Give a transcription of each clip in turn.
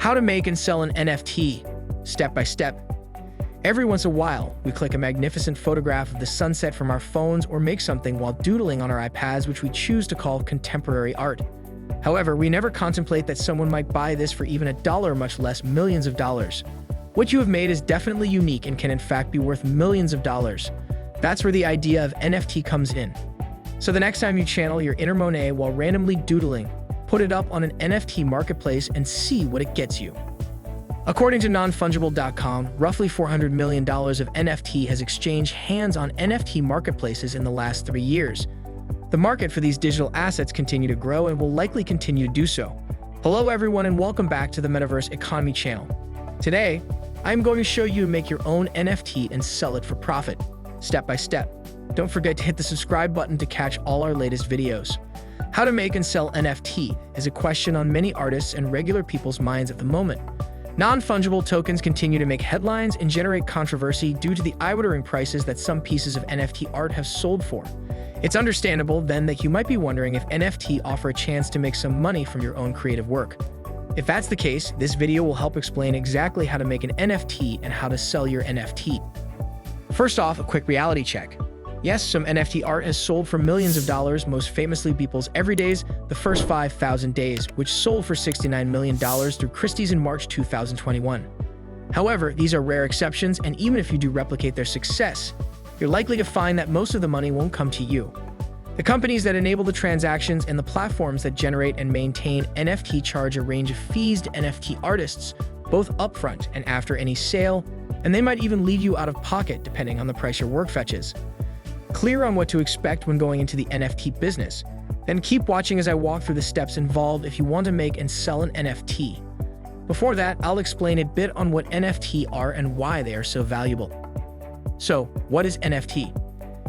How to make and sell an NFT, step by step. Every once in a while, we click a magnificent photograph of the sunset from our phones or make something while doodling on our iPads, which we choose to call contemporary art. However, we never contemplate that someone might buy this for even $1, much less millions of dollars. What you have made is definitely unique and can in fact be worth millions of dollars. That's where the idea of NFT comes in. So the next time you channel your inner Monet while randomly doodling, put it up on an NFT marketplace and see what it gets you. According to non-fungible.com, roughly $400 million of NFT has exchanged hands on NFT marketplaces in the last 3 years. The market for these digital assets continue to grow and will likely continue to do so. Hello everyone and welcome back to the Metaverse Economy channel. Today, I'm going to show you to make your own NFT and sell it for profit, step by step. Don't forget to hit the subscribe button to catch all our latest videos. How to make and sell NFT is a question on many artists and regular people's minds at the moment. Non-fungible tokens continue to make headlines and generate controversy due to the eye-watering prices that some pieces of NFT art have sold for. It's understandable then that you might be wondering if NFT offer a chance to make some money from your own creative work. If that's the case, this video will help explain exactly how to make an NFT and how to sell your NFT. First off, a quick reality check. Yes, some NFT art has sold for millions of dollars, most famously Beeple's Everydays, The First 5,000 Days, which sold for $69 million through Christie's in March 2021. However, these are rare exceptions, and even if you do replicate their success, you're likely to find that most of the money won't come to you. The companies that enable the transactions and the platforms that generate and maintain NFT charge a range of fees to NFT artists, both upfront and after any sale, and they might even leave you out of pocket depending on the price your work fetches. Clear on what to expect when going into the NFT business, then keep watching as I walk through the steps involved if you want to make and sell an NFT. Before that, I'll explain a bit on what NFT are and why they are so valuable. So, what is NFT?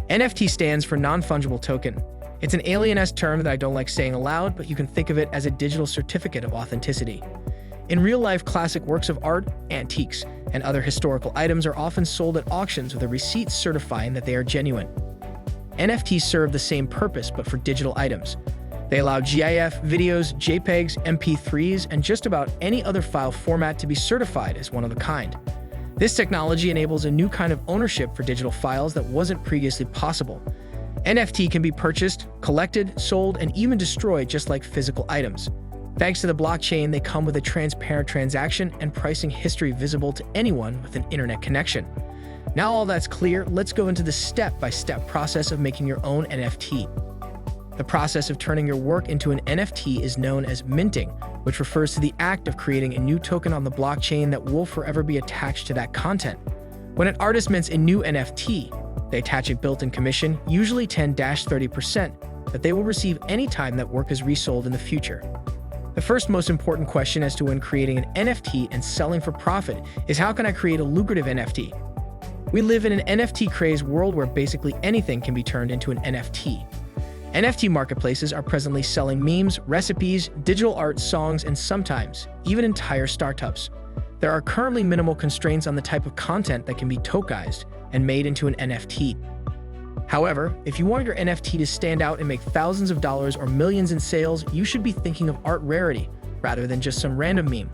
NFT stands for non-fungible token. It's an alien-esque term that I don't like saying aloud, but you can think of it as a digital certificate of authenticity. In real life, classic works of art, antiques, and other historical items are often sold at auctions with a receipt certifying that they are genuine. NFTs serve the same purpose, but for digital items. They allow GIF, videos, JPEGs, MP3s, and just about any other file format to be certified as one of a kind. This technology enables a new kind of ownership for digital files that wasn't previously possible. NFT can be purchased, collected, sold, and even destroyed just like physical items. Thanks to the blockchain, they come with a transparent transaction and pricing history visible to anyone with an internet connection. Now all that's clear, let's go into the step-by-step process of making your own NFT. The process of turning your work into an NFT is known as minting, which refers to the act of creating a new token on the blockchain that will forever be attached to that content. When an artist mints a new NFT, they attach a built-in commission, usually 10-30%, that they will receive anytime that work is resold in the future. The first most important question as to when creating an NFT and selling for profit is how can I create a lucrative NFT? We live in an NFT crazed world where basically anything can be turned into an NFT. NFT marketplaces are presently selling memes, recipes, digital art, songs, and sometimes even entire startups. There are currently minimal constraints on the type of content that can be tokenized and made into an NFT. However, if you want your NFT to stand out and make thousands of dollars or millions in sales, you should be thinking of art rarity rather than just some random meme.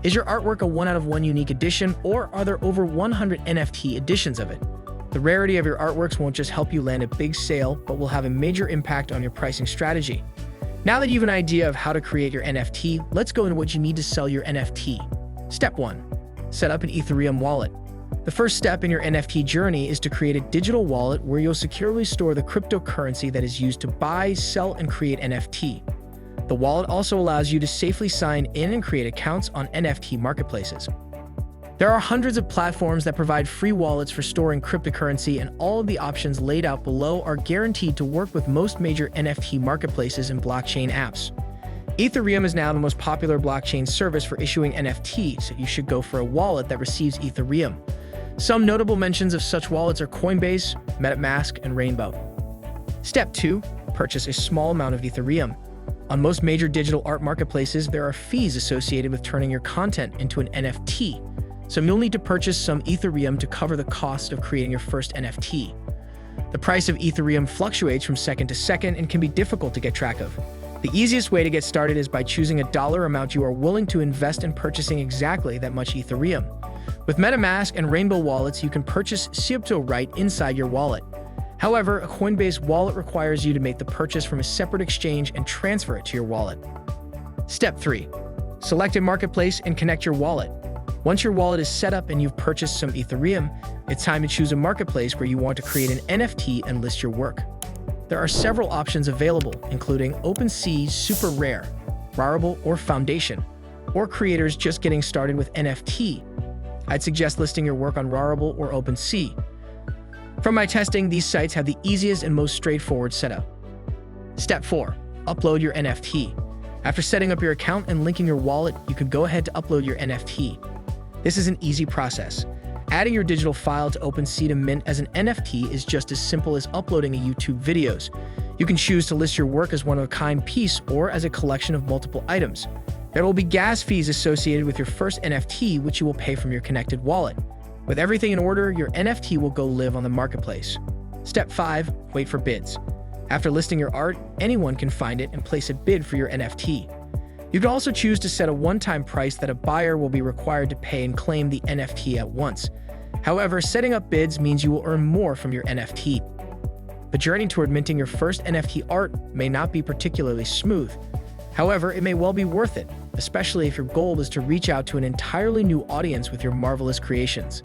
Is your artwork a one-out-of-one unique edition, or are there over 100 NFT editions of it? The rarity of your artworks won't just help you land a big sale, but will have a major impact on your pricing strategy. Now that you have an idea of how to create your NFT, let's go into what you need to sell your NFT. Step 1. Set up an ETHEREUM wallet. The first step in your NFT journey is to create a digital wallet where you'll securely store the cryptocurrency that is used to buy, sell, and create NFT. The wallet also allows you to safely sign in and create accounts on NFT marketplaces. There are hundreds of platforms that provide free wallets for storing cryptocurrency, and all of the options laid out below are guaranteed to work with most major NFT marketplaces and blockchain apps. ETHEREUM is now the most popular blockchain service for issuing NFTs, so you should go for a wallet that receives ETHEREUM. Some notable mentions of such wallets are Coinbase, MetaMask, and Rainbow. Step 2. Purchase a small amount of ETHEREUM. On most major digital art marketplaces, there are fees associated with turning your content into an NFT, so you'll need to purchase some ETHEREUM to cover the cost of creating your first NFT. The price of ETHEREUM fluctuates from second to second and can be difficult to get track of. The easiest way to get started is by choosing a dollar amount you are willing to invest in purchasing exactly that much ETHEREUM. With MetaMask and Rainbow wallets, you can purchase crypto right inside your wallet. However, a Coinbase wallet requires you to make the purchase from a separate exchange and transfer it to your wallet. Step 3. Select a marketplace and connect your wallet. Once your wallet is set up and you've purchased some ETHEREUM, it's time to choose a marketplace where you want to create an NFT and list your work. There are several options available, including OpenSea, Super Rare, Rarible, or Foundation, or creators just getting started with NFT. I'd suggest listing your work on Rarible or OpenSea. From my testing, these sites have the easiest and most straightforward setup. Step 4. Upload your NFT. After setting up your account and linking your wallet, you can go ahead to upload your NFT. This is an easy process. Adding your digital file to OpenSea to mint as an NFT is just as simple as uploading a YouTube videos. You can choose to list your work as one-of-a-kind piece or as a collection of multiple items. There will be gas fees associated with your first NFT, which you will pay from your connected wallet. With everything in order, your NFT will go live on the marketplace. Step 5. Wait for bids. After listing your art, anyone can find it and place a bid for your NFT. You can also choose to set a one-time price that a buyer will be required to pay and claim the NFT at once. However, setting up bids means you will earn more from your NFT. The journey toward minting your first NFT art may not be particularly smooth. However, it may well be worth it, especially if your goal is to reach out to an entirely new audience with your marvelous creations.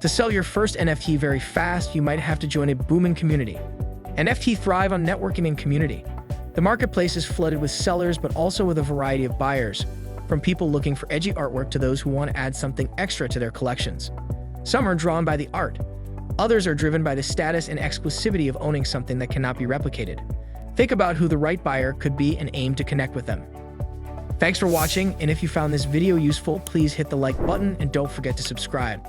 To sell your first NFT very fast, you might have to join a booming community. NFT thrive on networking and community. The marketplace is flooded with sellers, but also with a variety of buyers, from people looking for edgy artwork to those who want to add something extra to their collections. Some are drawn by the art. Others are driven by the status and exclusivity of owning something that cannot be replicated. Think about who the right buyer could be and aim to connect with them. Thanks for watching, and if you found this video useful, please hit the like button and don't forget to subscribe.